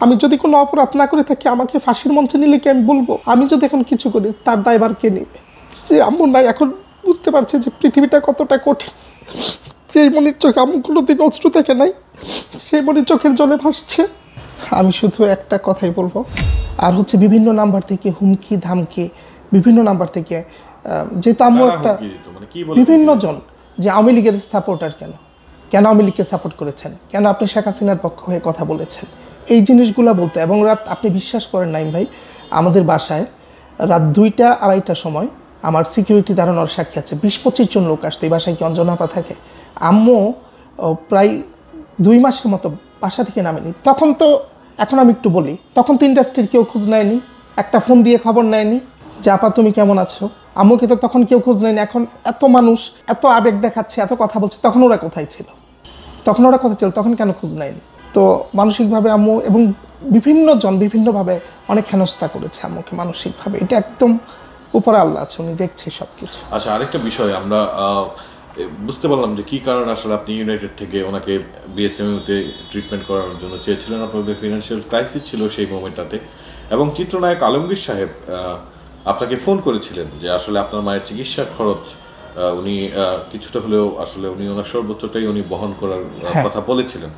আমি যদি কোনো অপরাধ না করে থাকি আমাকে ফাঁসির মঞ্চে নিলে কি আমি বলবো? আমি যদি এখন কিছু করি তার দায়ভার কে নেবে? সে আম্মু নাই এখন বুঝতে পারছে যে পৃথিবীটা কতটা কঠিন। যেই মনির চোখে আম্মু কোনোদিন অশ্রু থেকে নাই, সেই মনির চোখের জলে ভাসছে। আমি শুধু একটা কথাই বলবো, আর হচ্ছে বিভিন্ন নাম্বার থেকে হুমকি ধামকি, বিভিন্ন নাম্বার থেকে যেহেতু আম্মু একটা বিভিন্ন জন যে আওয়ামী লীগের সাপোর্টার, কেন আওয়ামী লীগকে সাপোর্ট করেছেন, কেন আপনি শেখ হাসিনার পক্ষ হয়ে কথা বলেছেন, এই জিনিসগুলো বলতে। এবং রাত, আপনি বিশ্বাস করেন নাইম ভাই, আমাদের বাসায় রাত 2টা 2:30টার সময় আমার সিকিউরিটি দাঁড়ানোর সাক্ষী আছে, 20-25 জন লোক আসতো। এই বাসায় কি অঞ্জনা আপা থাকে? আম্মু প্রায় 2 মাসের মতো বাসা থেকে নামেনি। তখন তো, এখন আমি একটু বলি, তখন তো ইন্ডাস্ট্রির কেউ খোঁজ নেয়নি, একটা ফোন দিয়ে খবর নেয়নি যে আপা তুমি কেমন আছো। আম্মুকে তো তখন কেউ খোঁজ নেয়নি। এখন এত মানুষ এত আবেগ দেখাচ্ছে, এত কথা বলছে, তখন ওরা কোথায় ছিল? তখন কেন খোঁজ নেয়নি? তো মানসিকভাবে আম্মু এবং বিভিন্ন জন বিভিন্নভাবে অনেক হেনস্থা করেছে আম্মুকে মানসিকভাবে। এটা একদম উপরে আল্লাহ আছে, উনি দেখছে সব কিছু। আচ্ছা, আরেকটা বিষয় আমরা বুঝতে পারলাম যে কী কারণে আসলে আপনি ইউনাইটেড থেকে ওনাকে বিএসএমইউতে ট্রিটমেন্ট করার জন্য চেয়েছিলেন। আপনাদের ফিনান্সিয়াল ক্রাইসিস ছিল সেই মোমেন্টটাতে, এবং চিত্রনায়ক আলমগীর সাহেব আপনাকে ফোন করেছিলেন যে আসলে আপনার মায়ের চিকিৎসার খরচ উনি কিছুটা হলেও আসলে উনি ওনার সর্বোচ্চটাই উনি বহন করার কথা বলেছিলেন।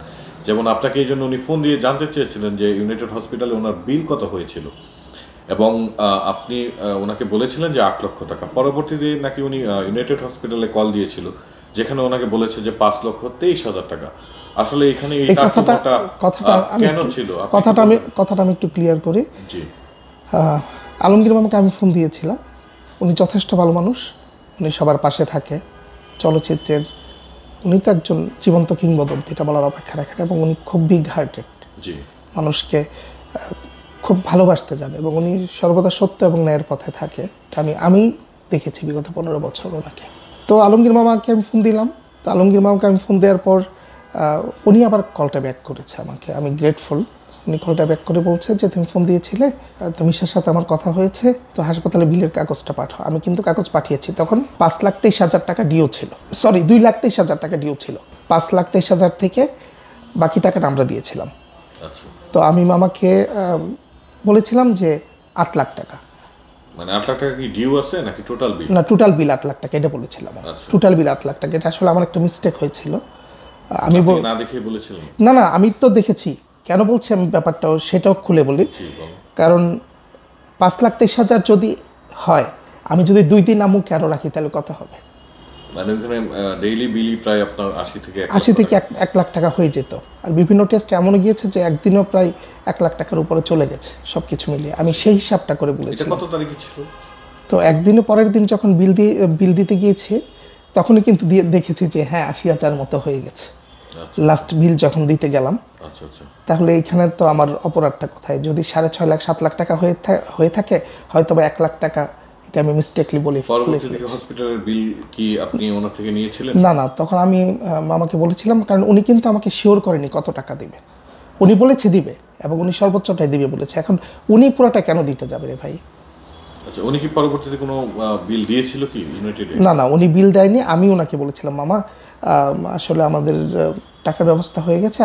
যেমন আপনাকে এই জন্য উনি ফোন দিয়ে জানতে চেয়েছিলেন যে ইউনাইটেড হসপিটালে ওনার বিল কত হয়েছিল, এবং আপনি ওনাকে বলেছিলেন যে 8 লক্ষ টাকা। পরবর্তীতে নাকি উনি ইউনাইটেড হসপিটালে কল দিয়েছিল, যেখানে ওনাকে বলেছে যে 5,23,000 টাকা। আসলে এখানে এই কথাটা কেন ছিল? কথাটা আমি একটু ক্লিয়ার করি। জি, আলমগীর মামাকে আমি ফোন দিয়েছিলাম। উনি যথেষ্ট ভালো মানুষ, উনি সবার পাশে থাকে চলচ্চিত্রের। উনি তো একজন জীবন্ত কিংবদন্তি, এটা বলার অপেক্ষা রাখেন। এবং উনি খুব বিগ হার্টেড, জি, মানুষকে খুব ভালোবাসতে জানে, এবং উনি সর্বদা সত্য এবং ন্যায়ের পথে থাকে। আমি দেখেছি বিগত 15 বছর ওনাকে। তো আলমগীর মামাকে আমি ফোন দিলাম। তো আলমগীর মামাকে আমি ফোন দেওয়ার পর উনি আবার কলটা ব্যাক করেছে আমাকে। আমি গ্রেটফুল। উনি কলটা ব্যাক করে বলছে যে তুমি ফোন দিয়েছিলে, মিশার সাথে আমার কথা হয়েছে, তো হাসপাতালে বিলের কাগজটা পাঠাও। আমি কিন্তু কাগজ পাঠিয়েছি। তখন 5,23,000 টাকা ডিও ছিল, সরি 2,23,000 টাকা ডিও ছিল। 5,23,000 থেকে বাকি টাকাটা আমরা দিয়েছিলাম। তো আমি মামাকে বলেছিলাম যে 8 লাখ টাকা। মানে 8 লাখ টাকা কি ডিউ আছে নাকি টোটাল বিল? না, টোটাল বিল 8 লাখ টাকা, এটা বলেছিলাম। টোটাল বিল 8 লাখ টাকা। এটা আসলে আমার একটা মিস্টেক হয়েছিল। আমি না দেখে বলেছিলাম। না, আমি তো দেখেছি। কেন বলছি আমি ব্যাপারটাও সেটাও খুলে বলি। কারণ 5,23,000 যদি হয়, আমি যদি 2 দিন আম্মুকে আরও রাখি তাহলে কত হবে? মানে ওখানে ডেইলি বিলই প্রায় আপনার 80 থেকে 1 লাখ টাকা হয়ে যেত। আর বিভিন্ন টেস্ট এমনও গিয়েছে যে একদিনও প্রায় 1 লাখ টাকার উপরে চলে গেছে সব কিছু মিলিয়ে। আমি সেই হিসাবটা করে বলেছি। এটা কত তারিখে ছিল? তো একদিনের পরের দিন যখন বিল দিতে গিয়েছি, তখনই কিন্তু দেখেছি যে হ্যাঁ 80,000 মতো হয়ে গেছে। লাস্ট বিল যখন দিতে গেলাম, তাহলে এইখানে তো আমার অপরাধটা কোথায়? যদি 6.5 লাখ 7 লাখ টাকা হয়ে থাকে, হয়তো বা 1 লাখ টাকা, এটা আমি মিস্টেকলি বলি। পরবর্তীতে হসপিটালের বিল কি আপনি ওনার থেকে নিয়েছিলেন? না, তখন আমি মামাকে বলেছিলাম, কারণ উনি কিন্তু আমাকে শিওর করেনি কত টাকা দিবে। উনি বলেছে দিবে, এবং উনি সর্বোচ্চটাই দিবে বলেছে। এখন উনি পুরোটা কেন দিতে যাবে রে ভাই? আচ্ছা, উনি কি পরবর্তীতে কোনো বিল দিয়েছিল কি ইউনাইটেডে? না, উনি বিল দেয়নি। আমি ওনাকে বলেছিলাম মামা আসলে আমাদের টাকার ব্যবস্থা হয়ে গেছে,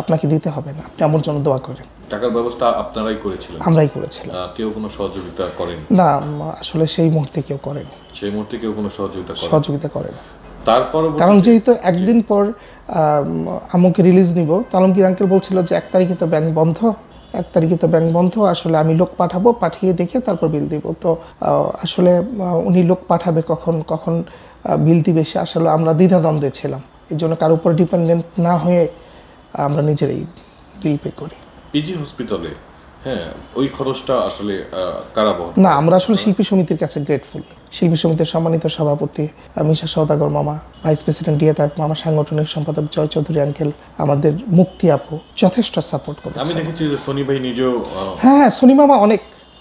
আপনাকে দিতে হবে না, আপনি আমার জন্য দোয়া করেন। টাকার ব্যবস্থা আপনারাই করেছিলেন? আমরাই করেছিলাম। কেউ কোনো সহযোগিতা করেনি? না, আসলে সেই মুহূর্তে কেউ করেনি। সেই মুহূর্তে কেউ কোনো সহযোগিতা করেনি। তারপর কারণ যেহেতু একদিন পর আম্মুকে রিলিজ নিব, তো আলমগীর আঙ্কেল বলছিল যে 1 তারিখে তো ব্যাংক বন্ধ, আসলে আমি লোক পাঠাবো, পাঠিয়ে দেখে তারপর বিল দিব। তো আসলে উনি লোক পাঠাবে কখন বিল দিবে, সে আসলে আমরা দ্বিধাদ্বন্দ্বে ছিলাম। এই জন্য কারোর উপর ডিপেন্ডেন্ট না হয়ে আমরা নিজেরাই বিল পে করি। পিজি হসপিটালে ওই খরচটা আসলে কারা বহন? না, আমরা আসলে শিল্পী সমিতির কাছে গ্রেটফুল। শিল্পী সমিতির সম্মানিত সভাপতি মিশা সওদাগর মামা, ভাইস প্রেসিডেন্ট ডিয়া তারেক মামা, সাংগঠনিক সম্পাদক জয় চৌধুরী আঙ্কেল, আমাদের মুক্তি আপু যথেষ্ট সাপোর্ট করেছে। আমি দেখেছি যে সনি ভাই নিজেও হ্যাঁ, সনি মামা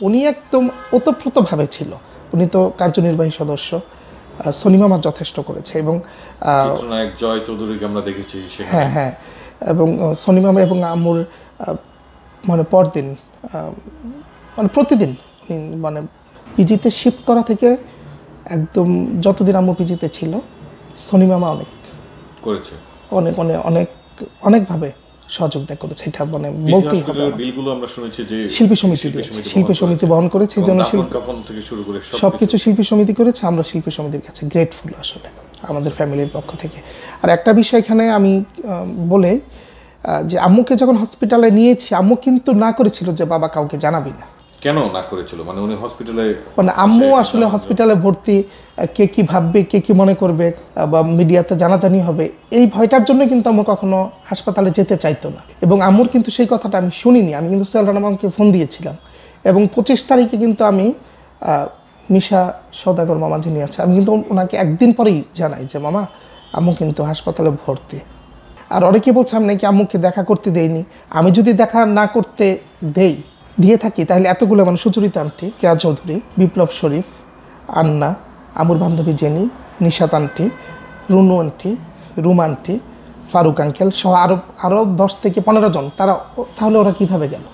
উনি একদম ওতপ্রোতভাবে ছিল। উনি তো কার্যনির্বাহী সদস্য। সনি মামা যথেষ্ট করেছে। এবং চিত্রনায়ক জয় চৌধুরীকে আমরা দেখেছি সেখানে। হ্যাঁ, এবং সনি মামা এবং আম্মুর মানে পরদিন মানে প্রতিদিন মানে পিজিতে শিফট করা থেকে একদম যতদিন আম্মু পিজিতে ছিল, সনি মামা অনেক করেছে, অনেকভাবে সহযোগিতা করেছে, এটা মানে বলতেই হবে। বিলগুলো আমরা শুনেছি যে শিল্পী সমিতি দিয়েছে, শিল্পী সমিতি বহন করেছে, এই জন্য কাফন থেকে শুরু করে সবকিছু শিল্পী সমিতি করেছে। আমরা শিল্পী সমিতির কাছে গ্রেটফুল আসলে আমাদের ফ্যামিলির পক্ষ থেকে। আর একটা বিষয় এখানে আমি বলে যে আম্মুকে যখন হসপিটালে নিয়েছি, আম্মু কিন্তু না করেছিল যে বাবা কাউকে জানাবি না। কেন না করেছিল? মানে উনি হসপিটালে, মানে আম্মু আসলে হসপিটালে ভর্তি, কে কি ভাববে, কে কি মনে করবে, বা মিডিয়াতে জানাজানি হবে, এই ভয়টার জন্য কিন্তু আম্মু কখনো হাসপাতালে যেতে চাইতো না। এবং আম্মুর কিন্তু সেই কথাটা আমি শুনিনি, আমি কিন্তু সোহেল রানা মামাকে ফোন দিয়েছিলাম। এবং 25 তারিখে কিন্তু আমি মিশা সওদাগর মামা যিনি আছে, আমি কিন্তু ওনাকে একদিন পরেই জানাই যে মামা আম্মু কিন্তু হাসপাতালে ভর্তি। আর অনেকে বলছে আমি নাকি আম্মুকে দেখা করতে দেইনি। আমি যদি দেখা না করতে দিয়ে থাকি তাহলে এতগুলো মানুষ, সুচরিতা আন্টি, কেয়া চৌধুরী, বিপ্লব শরীফ, আন্না, আমুর বান্ধবী Jenny, Nishat aunty, Runu aunty, Ruma aunty, Faruk uncle সহ আরও 10 থেকে 15 জন, তাহলে ওরা কিভাবে গেল?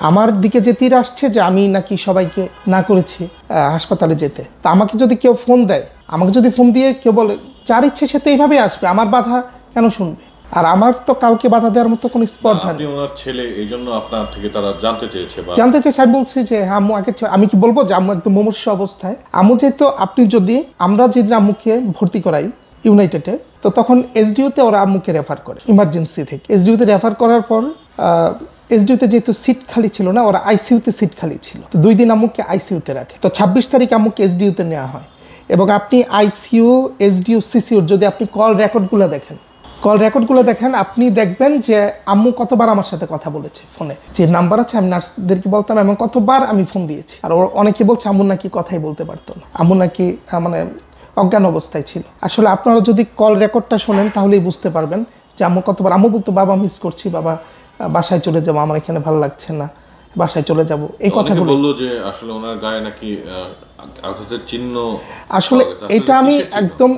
আমার দিকে যে তীর আসছে যে আমি নাকি সবাইকে না করেছি হাসপাতালে যেতে। তা আমাকে যদি কেউ ফোন দেয়, আমাকে যদি ফোন দিয়ে কেউ বলে যার ইচ্ছে সে তো এইভাবেই আসবে, আমার বাধা কেন শুনবে? আর আমার তো কাউকে বাধা দেওয়ার মতো কোনো স্পর্ধা নেই। ওনার ছেলে, এই জন্য আপনার থেকে তারা জানতে চেয়েছে। আমি বলছি যে আম্মু আগে, আমি কি বলবো যে আম্মু একদম মুমূর্ষু অবস্থায়। আম্মু যেহেতু, আমরা যেদিন আম্মুকে ভর্তি করাই ইউনাইটেডে, তো তখন এসডিওতে ওরা আম্মুকে রেফার করে, ইমার্জেন্সি থেকে এসডিওতে রেফার করার পর এসডিওতে যেহেতু সিট খালি ছিল না, ওরা আইসিইউতে সিট খালি ছিল, তো 2 দিন আম্মুকে আইসিইউতে রাখে। তো 26 তারিখ আম্মুকে এসডিওতে নেওয়া হয়। এবং আপনি আইসিইউ, এসডিও, সিসিউর যদি আপনি কল রেকর্ডগুলো দেখেন, আপনি দেখবেন যে আম্মু কতবার আমার সাথে কথা বলেছে ফোনে। যে নাম্বার আছে, আমি নার্সদেরকে বলতাম, এবং কতবার আমি ফোন দিয়েছি। আর অনেকে বলছে আম্মু নাকি কথাই বলতে পারতো না, আম্মু নাকি মানে অজ্ঞান অবস্থায় ছিল। আসলে আপনারা যদি কল রেকর্ডটা শোনেন তাহলেই বুঝতে পারবেন যে আম্মু কতবার, আম্মু বলতো বাবা মিস করছি, বাবা বাসায় চলে যাবো, আমার এখানে ভালো লাগছে না, বাসায় চলে যাব, এই কথাগুলো বললো। যে আসলে ওনার গায়ে নাকি আঘাতের চিহ্ন, আসলে এটা আমি একদম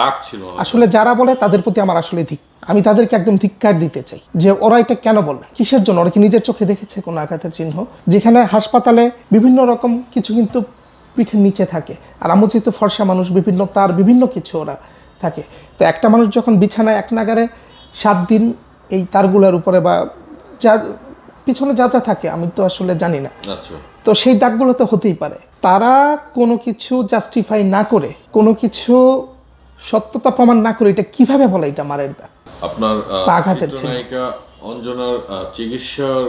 দাগ ছিল। আসলে যারা বলে তাদের প্রতি আমার আসলে আমি তাদেরকে একদম ধিক্কার দিতে চাই যে ওরা এটা কেন বলে, কিসের জন্য? ওরা কি নিজের চোখে দেখেছে কোনো আঘাতের চিহ্ন? যেখানে হাসপাতালে বিভিন্ন রকম কিছু কিন্তু পিঠের নিচে থাকে, আর আম্মু যেহেতু ফর্সা মানুষ, বিভিন্ন কিছু ওরা থাকে। তো একটা মানুষ যখন বিছানায় এক নাগারে 7 দিন এই তারগুলোর উপরে বা যা পিছনে যা থাকে আমি তো আসলে জানি না, তো সেই দাগগুলো তো হতেই পারে। তারা কোনো কিছু জাস্টিফাই না করে, কোনো কিছু সত্যতা প্রমাণ না করে এটা কিভাবে বলে এটা মারের দাগ? আপনার চিত্রনায়িকা অঞ্জনার চিকিৎসার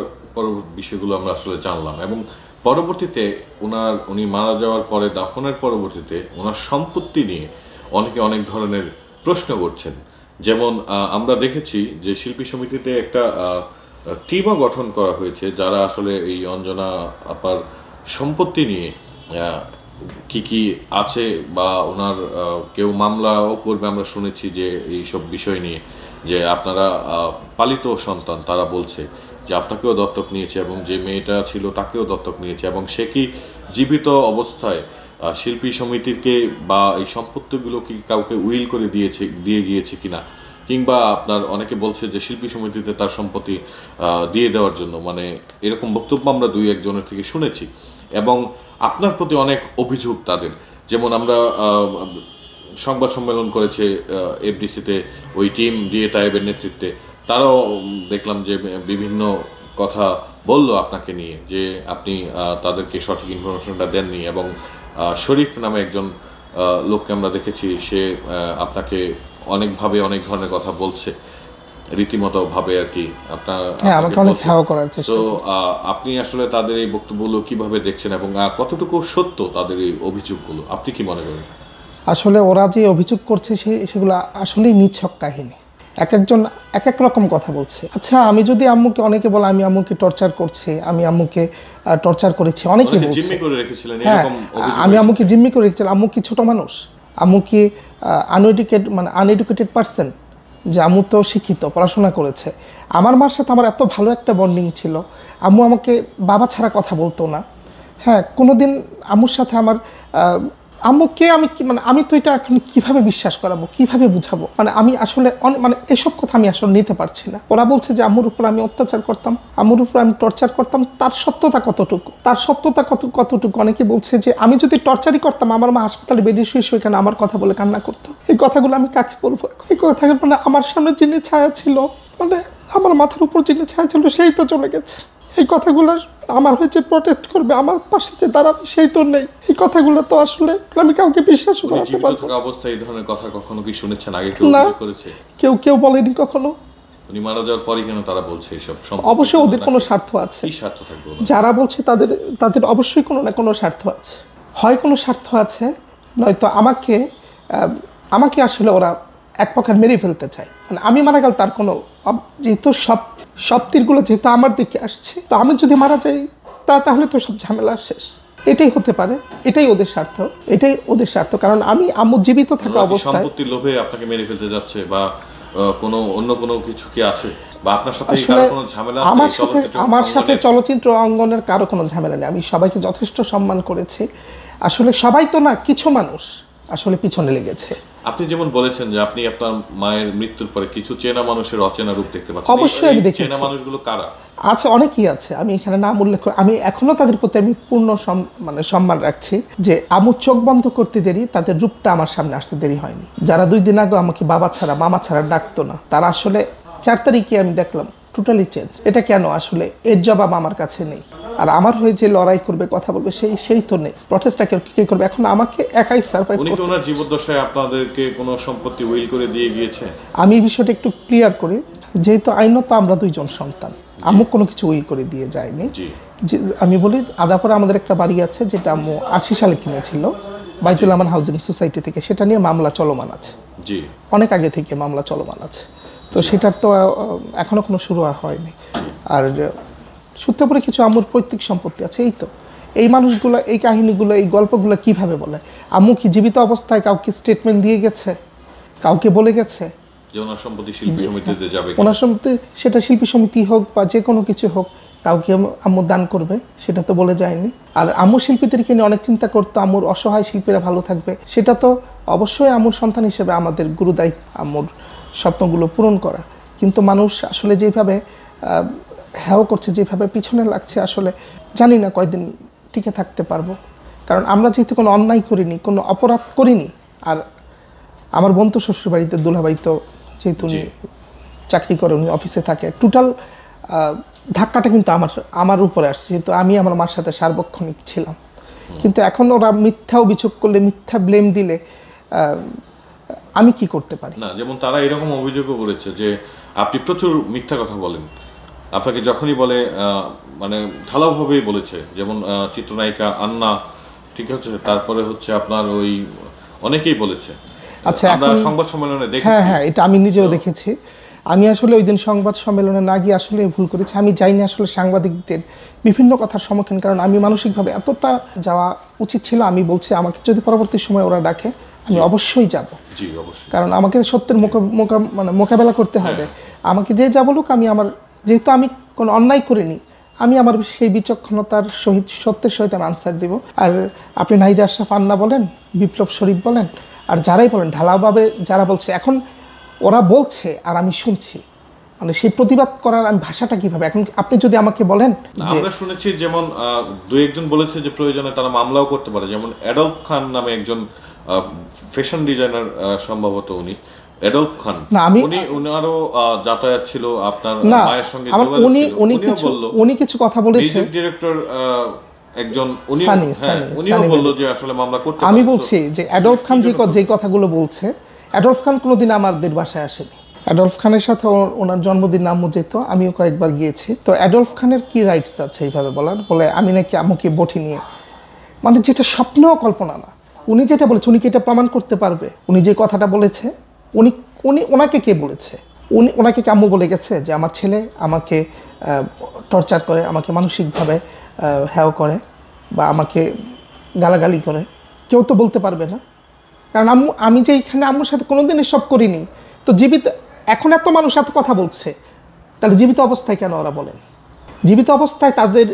বিষয়গুলো আমরা আসলে জানলাম, এবং পরবর্তীতে উনি মারা যাওয়ার পরে, দাফনের পরবর্তীতে ওনার সম্পত্তি নিয়ে অনেকে অনেক ধরনের প্রশ্ন করছেন। যেমন আমরা দেখেছি যে শিল্পী সমিতিতে একটা টিমও গঠন করা হয়েছে, যারা আসলে এই অঞ্জনা আপার সম্পত্তি নিয়ে কি কি আছে, বা ওনার কেউ মামলাও করবে আমরা শুনেছি যে এইসব বিষয় নিয়ে, যে আপনারা পালিত সন্তান, তারা বলছে যে আপনাকেও দত্তক নিয়েছে, এবং যে মেয়েটা ছিল তাকেও দত্তক নিয়েছে, এবং সে কি জীবিত অবস্থায় শিল্পী সমিতিকে বা এই সম্পত্তিগুলো কি কাউকে উইল করে দিয়ে গিয়েছে কিনা, কিংবা আপনার অনেকে বলছে যে শিল্পী সমিতিতে তার সম্পত্তি দিয়ে দেওয়ার জন্য, মানে এরকম বক্তব্য আমরা 2-1 জনের থেকে শুনেছি। এবং আপনার প্রতি অনেক অভিযোগ তাদের, যেমন আমরা সংবাদ সম্মেলন করেছে এফডিসিতে ওই টিম দিয়ে তাইবের নেতৃত্বে, তারাও দেখলাম যে বিভিন্ন কথা বলল আপনাকে নিয়ে, যে আপনি তাদেরকে সঠিক ইনফরমেশনটা দেননি। এবং শরীফ নামে একজন লোককে আমরা দেখেছি, সে আপনাকে অনেকভাবে অনেক ধরনের কথা বলছে, রীতিমতো ভাবে আর কি। আপনি আসলে তাদের এই বক্তব্যগুলো কিভাবে দেখছেন, এবং কতটুকু সত্য তাদের এই অভিযোগগুলো, আপনি কি মনে করেন? আসলে ওরা যে অভিযোগ করছে সেগুলো আসলেই নিছক কাহিনী, একজন এক এক রকম কথা বলছে। আচ্ছা, আমি যদি আম্মুকে, অনেকে বলে আমি আম্মুকে টর্চার করছি, আমি আম্মুকে টর্চার করেছি, অনেকে বলছে। হ্যাঁ, আমি আম্মুকে জিম্মি করে রেখেছিলাম। আম্মু কি ছোট মানুষ? আম্মু কি আনএডুকেটেড পারসন? যে আম্মু তো শিক্ষিত, পড়াশোনা করেছে। আমার মার সাথে আমার এত ভালো একটা বন্ডিং ছিল, আম্মু আমাকে বাবা ছাড়া কথা বলতো না। হ্যাঁ, কোনোদিন আম্মুর সাথে আম্মুকে আমি মানে আমি তো এটা এখন কিভাবে বিশ্বাস করাবো, কিভাবে বুঝাবো, মানে আমি আসলে মানে এসব কথা আমি আসলে নিতে পারছি না। ওরা বলছে যে আম্মুর উপর আমি অত্যাচার করতাম, আম্মুর উপর আমি টর্চার করতাম, তার সত্যতা কতটুকু, কতটুকু? অনেকে বলছে যে আমি যদি টর্চারই করতাম, আমার মা হাসপাতালে বেডে শুয়ে কেন আমার কথা বলে কান্না করতো। এই কথাগুলো আমি কাকে বলবো? এই কথাগুলো মানে আমার সামনে যিনি ছায়া ছিল, মানে আমার মাথার উপর যিনি ছায়া ছিল, সেই তো চলে গেছে। এই কথাগুলো আমার হয়েছে প্রটেস্ট করবে, আমার পাশে যে দাঁড়াবে সেই তো নেই। এই কথাগুলো তো আসলে আমি কাউকে বিশ্বাস করতে পারবো না। অবস্থায় এই ধরনের কথা কখনো কি শুনেছেন আগে? কেউ অভিযোগ করেছে? কেউ বলেনি কখনো। উনি মারা যাওয়ার পরই কেন তারা বলছে এসব? অবশ্যই ওদের কোনো স্বার্থ আছে। কি স্বার্থ থাকবে? যারা বলছে তাদের অবশ্যই কোনো না কোনো স্বার্থ আছে, হয় কোনো স্বার্থ আছে, নয়তো আমাকে আসলে ওরা এক প্রকার মেরে ফেলতে চায়। মানে আমি মারা গেল তার কোনো, যেহেতু সব তীরগুলো যেহেতু আমার দিকে আসছে, তো আমি যদি মারা যাই তাহলে তো সব ঝামেলা শেষ। এটাই হতে পারে, এটাই ওদের স্বার্থ। কারণ আমি আম্মু জীবিত থাকা অবস্থায় সম্পত্তির লোভে আপনাকে মেরে ফেলতে যাচ্ছে, বা অন্য কোনো কিছু কি আছে, বা আপনার সাথে কোনো ঝামেলা আছে? আমার সাথে চলচ্চিত্র অঙ্গনের কারো কোনো ঝামেলা নেই। আমি সবাইকে যথেষ্ট সম্মান করেছি। আসলে সবাই তো না, কিছু মানুষ আসলে পিছনে লেগেছে। আপনি যেমন বলেছেন যে আপনি আপনার মায়ের মৃত্যুর পরে কিছু চেনা মানুষের অচেনা রূপ দেখতে পাচ্ছেন। অবশ্যই আমি দেখেছি। চেনা মানুষগুলো কারা? আছে, অনেকেই আছে, আমি এখানে নাম উল্লেখ করি। আমি এখনো তাদের প্রতি আমি পূর্ণ সম্মান রাখছি। যে আমু চোখ বন্ধ করতে দেরি, তাদের রূপটা আমার সামনে আসতে দেরি হয়নি। যারা 2 দিন আগে আমাকে বাবা ছাড়া মামা ছাড়া ডাকতো না, তারা আসলে 4 তারিখে আমি দেখলাম টোটালি চেঞ্জ। এটা কেন? আসলে এর জবাব আমার কাছে নেই। আর আমার হয়ে যে লড়াই করবে, কথা বলবে, সেই তো নেই। প্রটেস্টটা কে করবে? এখন আমাকে একাই সার্ভাইভ করতে। উনি কি ওনার জীবদ্দশায় আপনাদেরকে কোনো সম্পত্তি উইল করে দিয়ে গিয়েছে? আমি এই বিষয়টা একটু ক্লিয়ার করি। যেহেতু আইনত আমরা 2 জন সন্তান, আম্মু কোনো কিছু উইল করে দিয়ে যায়নি। আমি বলি, আদাপুরে আমাদের একটা বাড়ি আছে যেটা আম্মু 80 সালে কিনেছিল বাইতুল আমান হাউজিং সোসাইটি থেকে। সেটা নিয়ে মামলা চলমান আছে, অনেক আগে থেকে মামলা চলমান আছে। তো সেটার তো এখনো কোনো শুরু হয়নি। আর সূত্রপুরে কিছু আম্মুর পৈতৃক সম্পত্তি আছে। এই মানুষগুলো, এই কাহিনীগুলো, এই গল্পগুলো কিভাবে বলে? আম্মু কি জীবিত অবস্থায় কাউকে স্টেটমেন্ট দিয়ে গেছে, কাউকে বলে গেছে যে ওনার সম্পত্তি শিল্পী সমিতিতে যাবে? ওনার সম্পত্তি, সেটা শিল্পী সমিতি হোক বা যে কোনো কিছু হোক, কাউকে আম্মু দান করবে, সেটা তো বলে যায়নি। আর আম্মু শিল্পীদেরকে নিয়ে অনেক চিন্তা করতো, আম্মুর অসহায় শিল্পীরা ভালো থাকবে। সেটা তো অবশ্যই আম্মুর সন্তান হিসেবে আমাদের গুরুদায়িত্ব আম্মুর স্বপ্নগুলো পূরণ করা। কিন্তু মানুষ আসলে যেভাবে হ্যাও করছে, যেভাবে পিছনে লাগছে, আসলে জানি না কয়দিন টিকে থাকতে পারবো। কারণ আমরা যেহেতু কোনো অন্যায় করিনি, কোনো অপরাধ করিনি। আর আমার বোন তো শ্বশুরবাড়িতে, দুলাভাই তো যেহেতু উনি চাকরি করে, উনি অফিসে থাকে, টোটাল ধাক্কাটা কিন্তু আমার উপরে আসছে, যেহেতু আমি আমার মার সাথে সার্বক্ষণিক ছিলাম। কিন্তু এখন ওরা মিথ্যা অভিযোগ করলে, মিথ্যা ব্লেম দিলে আমি কি করতে পারি? না, যেমন তারা এরকম অভিযোগও করেছে যে আপনি প্রচুর মিথ্যা কথা বলেন। আপনাকে যখনই বলে, মানে ঢালাওভাবেই বলেছে, যেমন চিত্রনায়িকা আন্না, ঠিক আছে, তারপরে হচ্ছে আপনার ওই অনেকেই বলেছে। আচ্ছা, আমরা সংবাদ সম্মেলনে দেখেছি। হ্যাঁ, এটা আমি নিজেও দেখেছি। আমি আসলে ওই দিন সংবাদ সম্মেলনে না গিয়ে আসলে ভুল করেছি। আমি যাইনি আসলে সাংবাদিকদের বিভিন্ন কথার সম্মুখীন, কারণ আমি মানসিকভাবে এতটা যাওয়া উচিত ছিল। আমি বলছি, আমাকে যদি পরবর্তী সময় ওরা ডাকে, আমি অবশ্যই যাব। কারণ আমাকে সত্যের মোকাবেলা করতে হবে। আমাকে যে যা বলুক, যেহেতু আমি কোনো অন্যায় করিনি, আমি আমার সেই বিচক্ষণতার সহিত, সত্যের সহিত আমি আনসার দিব। আর আপনি নাহিদা আশরাফ আন্না বলেন, বিপ্লব শরীফ বলেন, আর যারাই বলেন, ঢালাওভাবে যারা বলছে, এখন ওরা বলছে আর আমি শুনছি, মানে সেই প্রতিবাদ করার আমি ভাষাটা কিভাবে? এখন আপনি যদি আমাকে বলেন, আমরা শুনেছি যেমন 2-1 বলেছে যে প্রয়োজনে তারা মামলাও করতে পারে। যেমন অ্যাডলফ খান নামে একজন ফ্যাশন ডিজাইনার, সম্ভবত উনি অ্যাডলফ খান, উনারও যাতায়াত ছিল আপনার মায়ের সঙ্গে। উনি কিছু কথা বলেছে, মিউজিক ডিরেক্টর একজন, উনিও বলল যে আসলে মামলা করতে পারে। আমি বলছি যে অ্যাডলফ খান যে কথাগুলো বলছে, অ্যাডলফ খান কোনোদিন আমাদের বাসায় আসেনি। অ্যাডলফ খানের সাথে ওনার জন্মদিন আম্মু যেত, আমিও কয়েকবার গিয়েছি। তো অ্যাডলফ খানের কি রাইটস আছে এইভাবে বলার? বলে আমি নাকি আম্মুকে বটি নিয়ে, মানে যেটা স্বপ্নেও কল্পনা না। উনি যেটা বলেছে, উনি কি এটা প্রমাণ করতে পারবে? উনি যে কথাটা বলেছে, ওনাকে কে বলেছে? ওনাকে কি আম্মু বলে গেছে যে আমার ছেলে আমাকে টর্চার করে, আমাকে মানসিকভাবে হ্যাও করে, বা আমাকে গালাগালি করে? কেউ তো বলতে পারবে না। কারণ আমি যে এইখানে আম্মুর সাথে কোনোদিন এসব করিনি। তো জীবিত, এখন এত মানুষ এত কথা বলছে, তাহলে জীবিত অবস্থায় কেন ওরা বলেন? জীবিত অবস্থায় তাদের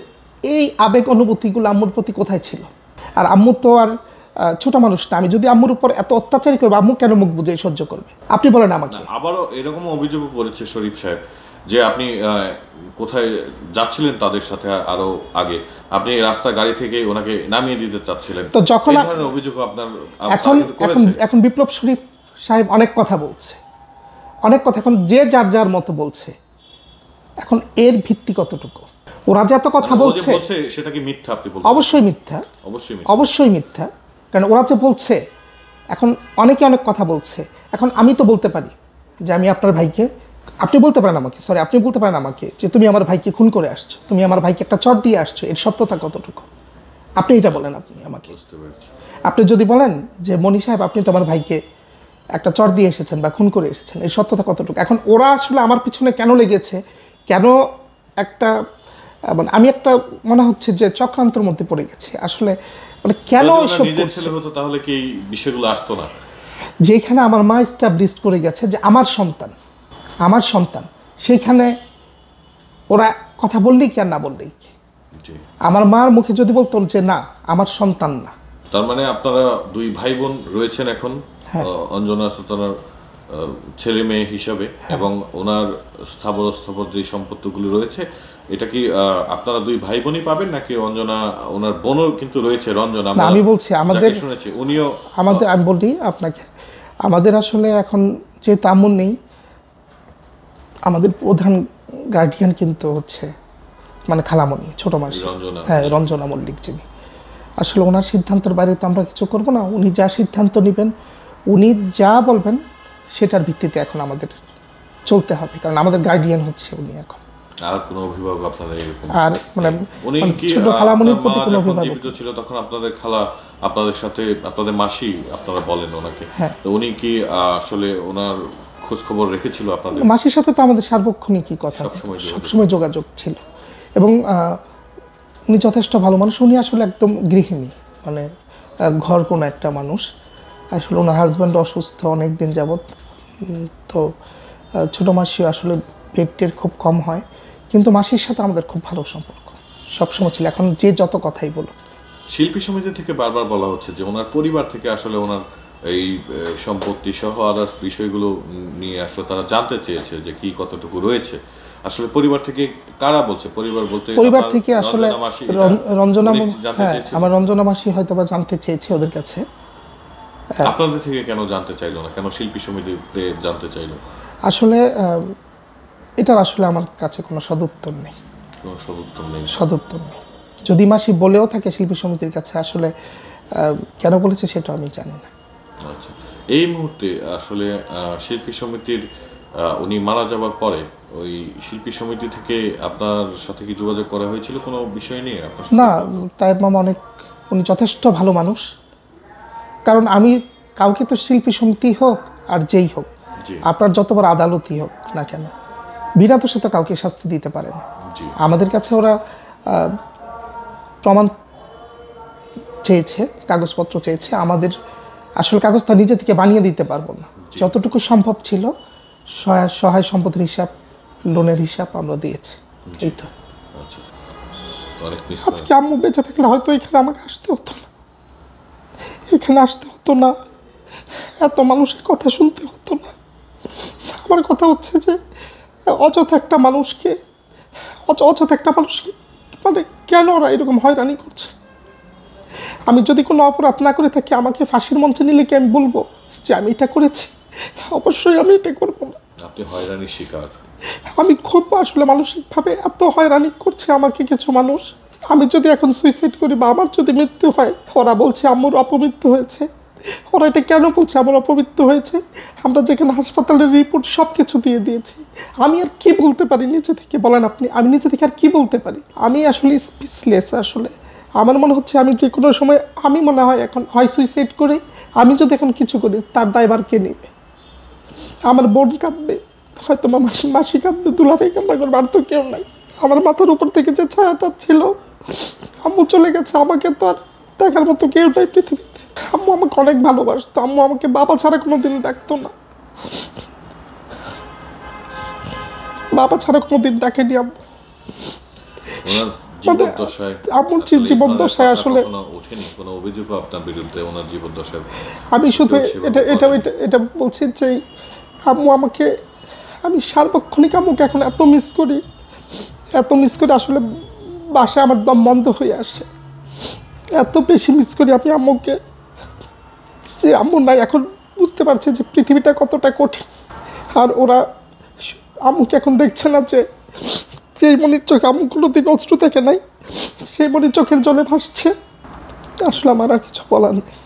এই আবেগ অনুভূতিগুলো আম্মুর প্রতি কোথায় ছিল? আর আম্মু তো আর ছোট মানুষ না। আমি যদি আম্মুর উপর এত অত্যাচারী করবো, আম্মু কেন মুখ বুঝে সহ্য করবে? আপনি বলেন আমাকে। আবারও এরকম অভিযোগও করেছে শরীফ সাহেব যে আপনি কোথায় যাচ্ছিলেন তাদের সাথে আরো আগে, আপনি রাস্তা গাড়ি থেকে ওনাকে নামিয়ে দিতে চাচ্ছিলেন। তো যখন এই ধরনের অভিযোগ আপনার এখন এখন এখন বিপ্লব শরীফ সাহেব অনেক কথা বলছে, অনেক কথা, এখন যে যার যার মতো বলছে। এখন এর ভিত্তি কতটুকু? ওরা যে এত কথা বলছে সেটা কি মিথ্যা? আপনি বলছেন অবশ্যই মিথ্যা, অবশ্যই অবশ্যই মিথ্যা। কারণ ওরা যে বলছে, এখন অনেকে অনেক কথা বলছে। এখন আমি তো বলতে পারি যে আমি আপনার ভাইকে, আপনি বলতে পারেন আমাকে, সরি আপনি বলতে পারেন আমাকে যে তুমি আমার ভাইকে খুন করে আসছো, তুমি আমার ভাইকে একটা চট দিয়ে আসছো, এর সত্যতা কতটুকু? আপনি এটা বলেন আপনি আমাকে। বুঝতে পেরেছি। আপনি যদি বলেন যে মনি সাহেব আপনি তো আমার ভাইকে একটা চট দিয়ে এসেছেন বা খুন করে এসেছেন, এর সত্যতা কতটুকু? এখন ওরা আসলে আমার পিছনে কেন লেগেছে, কেন একটা মানে আমি একটা মনে হচ্ছে যে চক্রান্তের মধ্যে পড়ে গেছে আসলে, মানে কেন এসব করছে? তাহলে কি এই বিষয়গুলো আসতো না? যেখানে আমার মা এস্টাবলিশ করে গেছে যে আমার সন্তান, আমার সন্তান, সেইখানে ওরা কথা বললেই কি আর না বললেই কি? আমার মার মুখে যদি বলতো যে না আমার সন্তান না। তার মানে আপনারা দুই ভাই বোন রয়েছেন এখন, অঞ্জনা সুলতানার ছেলে মেয়ে হিসাবে, এবং ওনার স্থাবর যে সম্পত্তিগুলো রয়েছে, এটা কি আপনারা দুই ভাই বোনই পাবেন নাকি অঞ্জনা, ওনার বোনও কিন্তু রয়েছে রঞ্জনা? আমি বলছি আমাদের শুনেছি উনিও আমাদের, আমি বলি আপনাকে, আমাদের আসলে এখন যে তেমন নেই, আমাদের প্রধান গার্ডিয়ান কিন্তু হচ্ছে মানে খালামণি, ছোট মাসি, হ্যাঁ রঞ্জনা মল্লিক, যিনি আসলে ওনার সিদ্ধান্তের বাইরে তো আমরা কিছু করবো না। উনি যা সিদ্ধান্ত নেবেন, উনি যা বলবেন সেটার ভিত্তিতে এখন আমাদের চলতে হবে, কারণ আমাদের গার্ডিয়ান হচ্ছে উনি। এখন আর কোনো অভিভাবক আপনাদের এরকম আর মানে উনি কি ছোট খালামণির প্রতি কোনো অভিভাবক ছিল তখন আপনাদের খালা আপনাদের সাথে, আপনাদের মাসি আপনারা বলেন ওনাকে, তো উনি কি আসলে ওনার খোঁজ খবর রেখেছিল আপনাদের? মাসির সাথে তো আমাদের সার্বক্ষণিকই কথা, সবসময় যোগাযোগ ছিল, এবং উনি যথেষ্ট ভালো মানুষ। উনি আসলে একদম গৃহিণী, মানে ঘর কোনো একটা মানুষ। আসলে ওনার হাজব্যান্ড অসুস্থ অনেক দিন যাবৎ, তো ছোটো মাসি আসলে পেটের খুব কম হয়, কিন্তু মাসির সাথে আমাদের খুব ভালো সম্পর্ক সবসময় ছিল। এখন যে যত কথাই বলো, শিল্পী সমিতি থেকে বারবার বলা হচ্ছে যে ওনার পরিবার থেকে আসলে ওনার এই সম্পত্তি সহ আদার্স বিষয়গুলো নিয়ে আসলে তারা জানতে চেয়েছে যে কি কতটুকু রয়েছে। আসলে পরিবার থেকে কারা বলছে? পরিবার থেকে আসলে রঞ্জনা, হ্যাঁ আমার রঞ্জনা মাসি হয়তো বা জানতে চেয়েছে ওদের কাছে। আপনাদের থেকে কেন জানতে চাইলো না? কেন শিল্পী সমিতিতে জানতে চাইলো? আসলে এটার আসলে আমার কাছে কোনো সদুত্তর নেই, সদুত্তর নেই। যদি মাসি বলেও থাকে শিল্পী সমিতির কাছে, আসলে কেন বলেছে সেটা আমি জানি না। আচ্ছা, এই মুহূর্তে আসলে শিল্পী সমিতির উনি মারা যাওয়ার পরে ওই শিল্পী সমিতি থেকে আপনার সাথে কি যোগাযোগ করা হয়েছিল কোনো বিষয় নিয়ে? না, তাই মামা অনেক, উনি যথেষ্ট ভালো মানুষ। কারণ আমি কাউকে তো শিল্পী সমিতি হোক আর যেই হোক, আপনার যতবার আদালতই হোক না কেন, বিনা দোষে তো কাউকে শাস্তি দিতে পারে না। আমাদের কাছে ওরা প্রমাণ চেয়েছে, কাগজপত্র চেয়েছে, আমাদের আসলে কাগজটা নিজে থেকে বানিয়ে দিতে পারবো না। যতটুকু সম্ভব ছিল সহায় সম্পদের হিসাব, লোনের হিসাব আমরা দিয়েছি। এই তো আজকে আম্মু বেঁচে থাকলে হয়তো এখানে আমাকে আসতে হতো না, এখানে আসতে হতো না, এত মানুষের কথা শুনতে হতো না। আমার কথা হচ্ছে যে অযথা একটা মানুষকে মানে কেন ওরা এরকম হয়রানি করছে? আমি যদি কোনো অপরাধ না করে থাকি, আমাকে ফাঁসির মঞ্চে নিলে কি আমি বলবো যে আমি এটা করেছি? অবশ্যই আমি এটা করবো না। আপনি হয়রানির শিকার। আমি খুব আসলে মানসিকভাবে এত হয়রানি করছে আমাকে কিছু মানুষ। আমি যদি এখন সুইসাইড করি বা আমার যদি মৃত্যু হয়, ওরা বলছে আম্মুর অপমৃত্যু হয়েছে। ওরা এটা কেন বলছে আমার অপমৃত্যু হয়েছে? আমরা যেখানে হাসপাতালের রিপোর্ট সব কিছু দিয়ে দিয়েছি। আমি আর কি বলতে পারি নিজে থেকে? বলেন আপনি, আমি নিজে থেকে আর কি বলতে পারি? আমি আসলে স্পিচলেস। আসলে আমার মনে হচ্ছে আমি যে কোনো সময়, আমি মনে হয় এখন হয় সুইসাইড করে, আমি যদি এখন কিছু করি তার দায়ভার কে নেবে? আমার বোন কাঁদবে, হয়তো মাসি কাঁদবে, দুলাভাই কান্না করবে, আর তো কেউ নাই। আমার মাথার উপর থেকে যে ছায়াটা ছিল, আম্মু চলে গেছে, আমাকে তো আর দেখার মতো কেউ নাই পৃথিবীতে। আম্মু আমাকে অনেক ভালোবাসতো, আম্মু আমাকে বাবা ছাড়া কোনোদিন ডাকতো না, বাবা ছাড়া কোনোদিন ডাকেনি আম্মু। ওনার জীবদ্দশায় আম্মুর আসলে এই জীবদ্দশায় ধরনের কথা আসলে কখনো ওঠেনি, কোনো অভিযোগও আপনার বিরুদ্ধে ওনার জীবদ্দশায় আমি শুধু সেভাবে এটা বলছি যে আম্মু আমাকে, আমি সার্বক্ষণিক আম্মুকে এখন এত মিস করি আসলে বাসায় আমার দম বন্ধ হয়ে আসে, এত বেশি মিস করি আমি আম্মুকে যে আম্মু নাই এখন বুঝতে পারছে যে পৃথিবীটা কতটা কঠিন। আর ওরা আম্মুকে এখন দেখছে না যে যেই মনির চোখে আম্মু কোনোদিন অশ্রু থেকে নাই, সেই মনির চোখের জলে ভাসছে। আসলে আমার আর কিছু বলার নেই।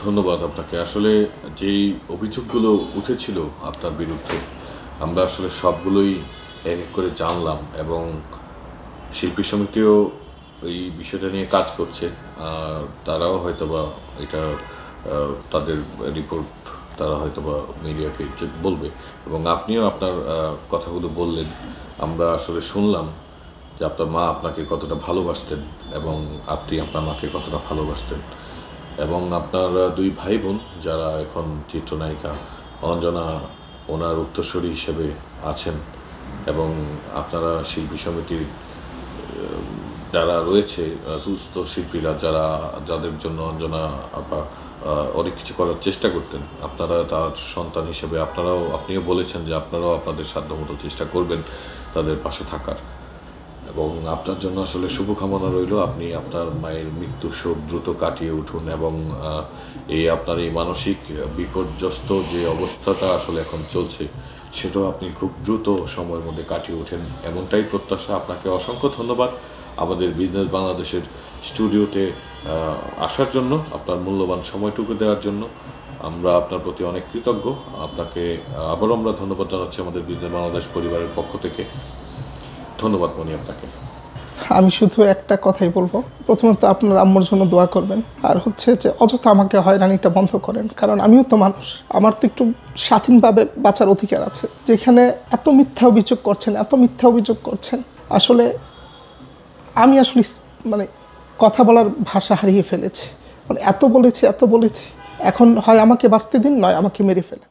ধন্যবাদ আপনাকে। আসলে যেই অভিযোগগুলো উঠেছিল আপনার বিরুদ্ধে আমরা আসলে সবগুলোই এক এক করে জানলাম, এবং শিল্পী সমিতিও এই বিষয়টা নিয়ে কাজ করছে। তারাও হয়তোবা এটা তাদের রিপোর্ট তারা হয়তোবা মিডিয়াকে বলবে, এবং আপনিও আপনার কথাগুলো বললেন। আমরা আসলে শুনলাম যে আপনার মা আপনাকে কতটা ভালোবাসতেন এবং আপনি আপনার মাকে কতটা ভালোবাসতেন, এবং আপনার দুই ভাই বোন যারা এখন চিত্রনায়িকা, অঞ্জনা ওনার উত্তরসূরি হিসেবে আছেন, এবং আপনারা শিল্পী সমিতির যারা রয়েছে দুস্থ শিল্পীরা যাদের জন্য অঞ্জনা আপা অনেক কিছু করার চেষ্টা করতেন, আপনারা তার সন্তান হিসেবে আপনিও বলেছেন যে আপনারাও আপনাদের সাধ্যমতো চেষ্টা করবেন তাদের পাশে থাকার, এবং আপনার জন্য আসলে শুভকামনা রইল। আপনি আপনার মায়ের মৃত্যু শোক দ্রুত কাটিয়ে উঠুন, এবং আপনার এই মানসিক বিপর্যস্ত যে অবস্থাটা আসলে এখন চলছে সেটাও আপনি খুব দ্রুত সময়ের মধ্যে কাটিয়ে ওঠেন, এমনটাই প্রত্যাশা। আপনাকে অসংখ্য ধন্যবাদ আমাদের বিজনেস বাংলাদেশের স্টুডিওতে আসার জন্য, আপনার মূল্যবান সময়টুকু দেওয়ার জন্য আমরা আপনার প্রতি অনেক কৃতজ্ঞ। আপনাকে আবারও আমরা ধন্যবাদ জানাচ্ছি আমাদের বিজনেস বাংলাদেশ পরিবারের পক্ষ থেকে। ধন্যবাদ মনি আপনাকে। আমি শুধু একটা কথাই বলবো, প্রথমত আপনার আম্মুর জন্য দোয়া করবেন, আর হচ্ছে যে অযথা আমাকে হয়রানিটা বন্ধ করেন, কারণ আমিও তো মানুষ, আমার তো একটু স্বাধীনভাবে বাঁচার অধিকার আছে। যেখানে এত মিথ্যা অভিযোগ করছেন আসলে আমি আসলে মানে কথা বলার ভাষা হারিয়ে ফেলেছি। মানে এত বলেছি এখন হয় আমাকে বাঁচতে দিন, নয় আমাকে মেরে ফেলেন।